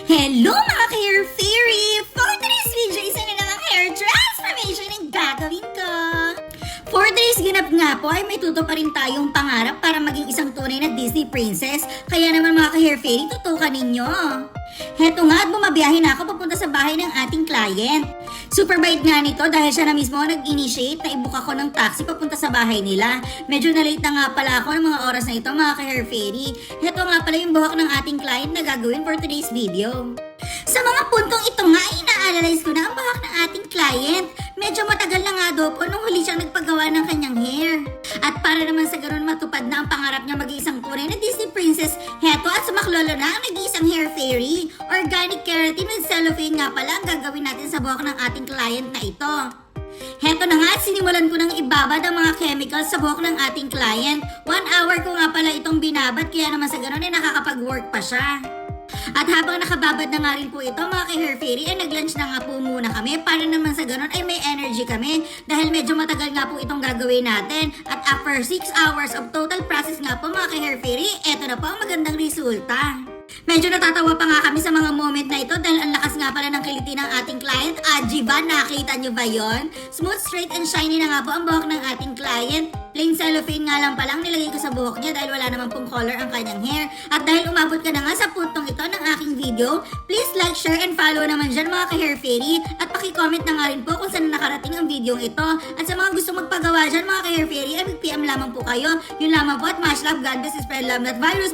Hello mga ka-hair fairy! For today's video, isa na namang hair transformation ang gagawin ko. For today's ganap nga po ay may tutuparin tayong pangarap para maging isang tunay na Disney princess. Kaya naman mga ka-hair fairy, tutukan ninyo. Heto nga at bumabiyahe na ako papunta sa bahay ng ating client. Super bait nga nito dahil siya na mismo nag-initiate na i-book ako ng taxi papunta sa bahay nila. Medyo na-late na nga pala ako ng mga oras na ito mga ka-hair fairy. Heto nga pala yung buhok ng ating client na gagawin for today's video. Sa mga puntong ito nga ay ina-analyze ko na ang buhok ng ating client. Medyo matagal na nga daw po nung huli siyang nagpagawa ng kanyang hair. At para naman sa ganun matupad na ang pangarap niya maging isang tunay na Disney princess, heto at sumaklolo na ang nag-iisang hair fairy. Organic keratin with cellophane nga pala ang gagawin natin sa buhok ng ating client na ito. Heto na nga at sinimulan ko ng ibabad ang mga chemicals sa buhok ng ating client. 1 hour ko nga pala itong binabad kaya naman sa ganun ay nakakapag-work pa siya. At habang nakababad na nga rin po ito mga ka-hair fairy ay nag-lunch na nga po muna kami para naman sa ganun ay may energy kami dahil medyo matagal nga po itong gagawin natin. At after 6 hours of total process nga po mga ka-hair fairy, eto na po ang magandang resulta. Medyo natatawa pa nga kami sa mga moment na ito dahil ang lakas nga pala ng kiliti ng ating client. Ajiba, nakita nyo ba yon? Smooth, straight, and shiny na nga po ang buhok ng ating client. Plain cellophane nga lang palang nilagay ko sa buhok niya dahil wala naman pong color ang kanyang hair. At dahil umabot ka na nga sa puntong ito ng aking video, please like, share, and follow naman dyan mga ka-hair fairy. At paki-comment na nga rin po kung saan nakarating ang video ito. At sa mga gusto magpagawa dyan mga ka-hair fairy, ay mag-PM lamang po kayo. Yun lamang po at much love, God bless, spread love, not virus.